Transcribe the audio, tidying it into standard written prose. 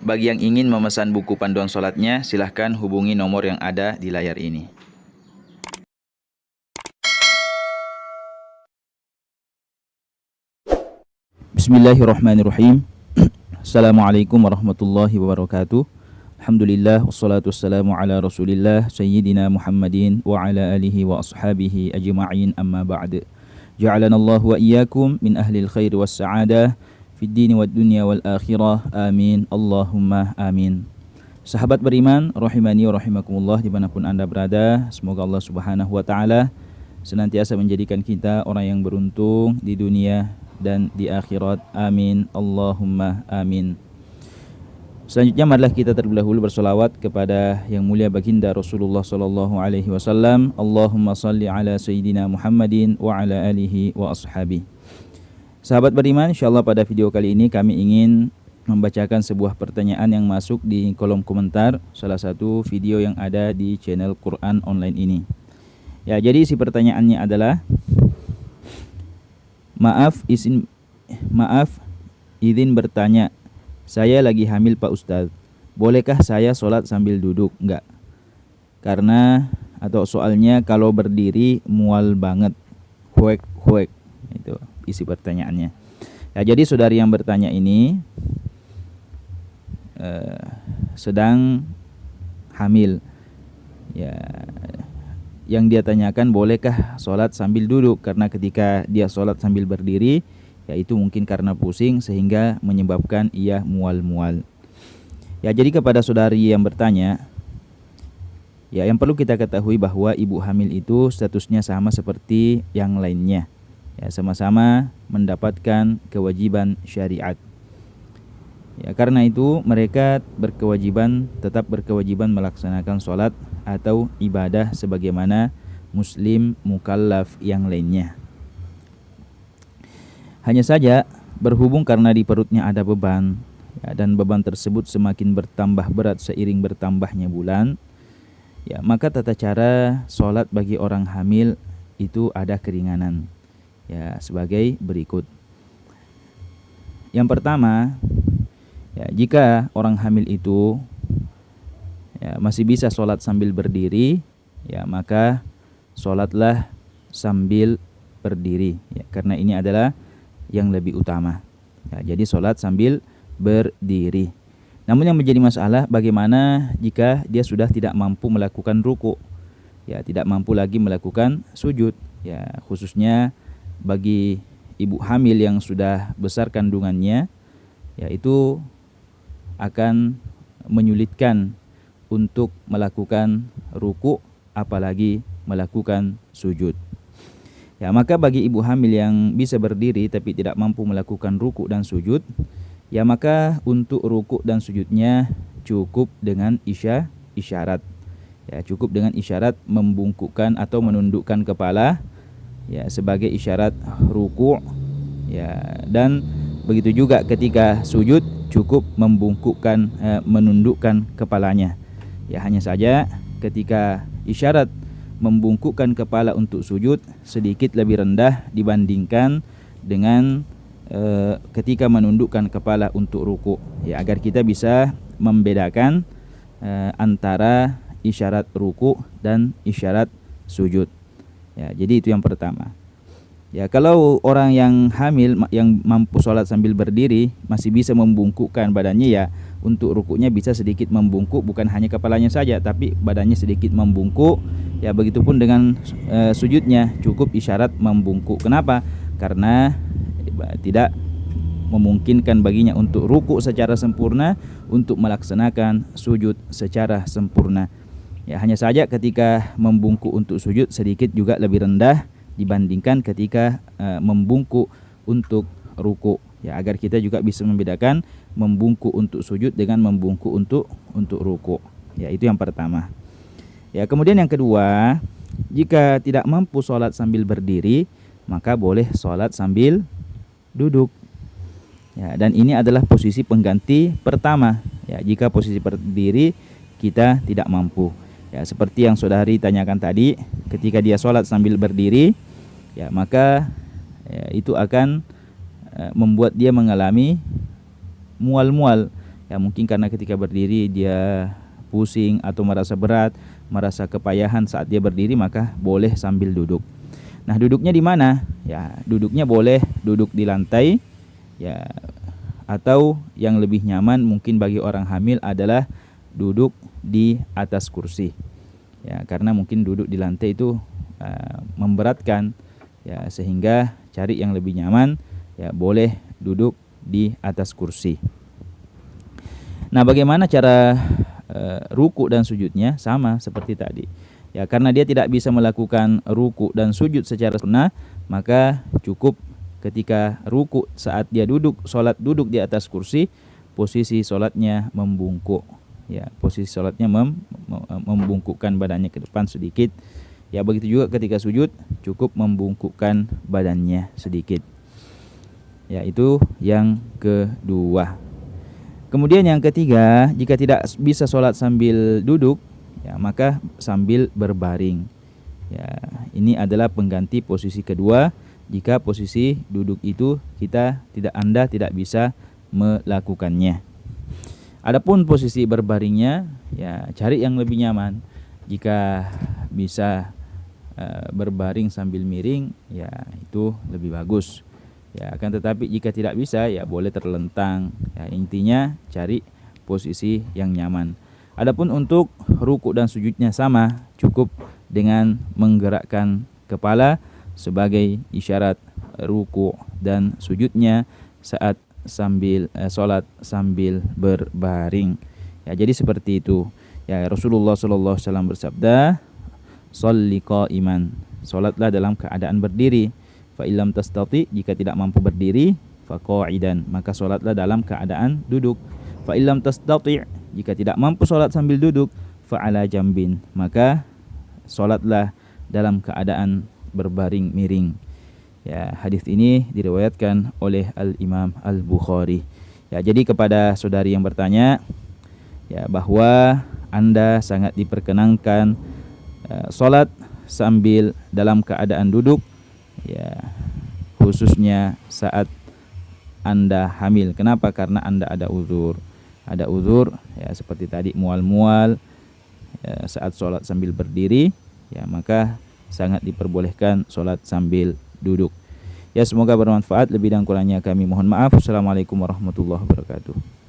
Bagi yang ingin memesan buku panduan sholatnya, silahkan hubungi nomor yang ada di layar ini. Bismillahirrahmanirrahim. Assalamualaikum warahmatullahi wabarakatuh. Alhamdulillah, wassalatu wassalamu ala rasulillah Sayyidina Muhammadin wa ala alihi wa ashabihi ajma'in, amma ba'd. Ja'alanallahu wa iyyakum min ahlil khair was sa'adah fid dini wad dunya wal akhirah. Amin. Allahumma amin. Sahabat beriman, rahimani wa rahimakumullah dimanapun Anda berada, semoga Allah subhanahu wa ta'ala senantiasa menjadikan kita orang yang beruntung di dunia dan di akhirat. Amin. Allahumma amin. Selanjutnya marilah kita terlebih dahulu bersolawat kepada yang mulia baginda Rasulullah sallallahu alaihi wasallam. Allahumma salli ala sayyidina Muhammadin wa ala alihi wa ashabi. Sahabat beriman, insyaallah pada video kali ini kami ingin membacakan sebuah pertanyaan yang masuk di kolom komentar salah satu video yang ada di channel Quran online ini. Ya, jadi isi pertanyaannya adalah, Maaf izin bertanya, saya lagi hamil Pak Ustadz, bolehkah saya sholat sambil duduk? Enggak, karena soalnya kalau berdiri mual banget, huek. Itu isi pertanyaannya. Ya, jadi saudari yang bertanya ini sedang hamil. Ya, yang dia tanyakan, bolehkah sholat sambil duduk? Karena ketika dia sholat sambil berdiri, yaitu mungkin karena pusing sehingga menyebabkan ia mual-mual. Ya, jadi kepada saudari yang bertanya, ya, yang perlu kita ketahui bahwa ibu hamil itu statusnya sama seperti yang lainnya. Ya, sama-sama mendapatkan kewajiban syariat. Ya, karena itu mereka tetap berkewajiban melaksanakan sholat atau ibadah sebagaimana muslim mukallaf yang lainnya. Hanya saja berhubung karena di perutnya ada beban, ya, dan beban tersebut semakin bertambah berat seiring bertambahnya bulan, ya, maka tata cara sholat bagi orang hamil itu ada keringanan, ya, sebagai berikut. Yang pertama, ya, jika orang hamil itu, ya, masih bisa sholat sambil berdiri, ya, maka sholatlah sambil berdiri, ya, karena ini adalah yang lebih utama. Ya, jadi sholat sambil berdiri. Namun yang menjadi masalah, bagaimana jika dia sudah tidak mampu melakukan ruku, ya, tidak mampu lagi melakukan sujud, ya, khususnya bagi ibu hamil yang sudah besar kandungannya, ya, itu akan menyulitkan untuk melakukan ruku, apalagi melakukan sujud. Ya, maka bagi ibu hamil yang bisa berdiri tapi tidak mampu melakukan ruku dan sujud, ya, maka untuk ruku dan sujudnya cukup dengan isyarat. Ya, cukup dengan isyarat membungkukkan atau menundukkan kepala, ya, sebagai isyarat ruku, ya, dan begitu juga ketika sujud cukup menundukkan kepalanya. Ya, hanya saja ketika isyarat membungkukkan kepala untuk sujud sedikit lebih rendah dibandingkan dengan ketika menundukkan kepala untuk ruku, ya, agar kita bisa membedakan antara isyarat ruku dan isyarat sujud. Ya, jadi itu yang pertama. Ya, kalau orang yang hamil yang mampu sholat sambil berdiri masih bisa membungkukkan badannya, ya, untuk rukuknya bisa sedikit membungkuk, bukan hanya kepalanya saja tapi badannya sedikit membungkuk. Ya, begitupun dengan sujudnya cukup isyarat membungkuk. Kenapa? Karena tidak memungkinkan baginya untuk rukuk secara sempurna, untuk melaksanakan sujud secara sempurna. Ya, hanya saja ketika membungkuk untuk sujud sedikit juga lebih rendah dibandingkan ketika membungkuk untuk ruku, ya, agar kita juga bisa membedakan membungkuk untuk sujud dengan membungkuk untuk ruku. Ya, itu yang pertama. Ya, kemudian yang kedua, jika tidak mampu sholat sambil berdiri, maka boleh sholat sambil duduk. Ya, dan ini adalah posisi pengganti pertama. Ya, jika posisi berdiri kita tidak mampu. Ya, seperti yang saudari tanyakan tadi, ketika dia sholat sambil berdiri, ya, maka itu akan membuat dia mengalami mual-mual, Ya mungkin karena ketika berdiri dia pusing atau merasa berat, merasa kepayahan saat dia berdiri, maka boleh sambil duduk. Nah, duduknya di mana? Ya, duduknya boleh duduk di lantai, ya, atau yang lebih nyaman mungkin bagi orang hamil adalah duduk di atas kursi. Ya, karena mungkin duduk di lantai itu memberatkan, ya, sehingga cari yang lebih nyaman, ya boleh duduk di atas kursi. Nah, bagaimana cara ruku dan sujudnya? Sama seperti tadi. Ya, karena dia tidak bisa melakukan ruku dan sujud secara sunnah, maka cukup ketika ruku saat dia duduk, sholat duduk di atas kursi, posisi sholatnya membungkuk. Ya, posisi sholatnya membungkukkan badannya ke depan sedikit. Ya, begitu juga ketika sujud, cukup membungkukkan badannya sedikit. Ya, itu yang kedua. Kemudian yang ketiga, jika tidak bisa sholat sambil duduk, ya maka sambil berbaring. Ya, ini adalah pengganti posisi kedua jika posisi duduk itu Anda tidak bisa melakukannya. Adapun posisi berbaringnya, ya cari yang lebih nyaman. Jika bisa berbaring sambil miring, ya itu lebih bagus. Ya, akan tetapi jika tidak bisa, ya boleh terlentang. Ya, intinya cari posisi yang nyaman. Adapun untuk ruku dan sujudnya sama, cukup dengan menggerakkan kepala sebagai isyarat ruku dan sujudnya saat sholat sambil berbaring. Ya, jadi seperti itu. Ya, Rasulullah sallallahu alaihi wasallam bersabda, "Shalli qa'iman." Salatlah dalam keadaan berdiri. Fa illam tastati, jika tidak mampu berdiri, fa qa'idan, maka salatlah dalam keadaan duduk. Fa illam tastati, jika tidak mampu sholat sambil duduk, fa'ala jambin, maka sholatlah dalam keadaan berbaring miring. Ya, hadis ini diriwayatkan oleh Al-Imam Al-Bukhari. Ya, jadi kepada saudari yang bertanya, ya bahwa Anda sangat diperkenankan sholat sambil dalam keadaan duduk, ya khususnya saat Anda hamil. Kenapa? Karena Anda ada uzur. Ada uzur, ya seperti tadi mual-mual, ya, saat sholat sambil berdiri, ya maka sangat diperbolehkan sholat sambil duduk. Ya, semoga bermanfaat. Lebih dan kurangnya kami mohon maaf. Assalamualaikum warahmatullahi wabarakatuh.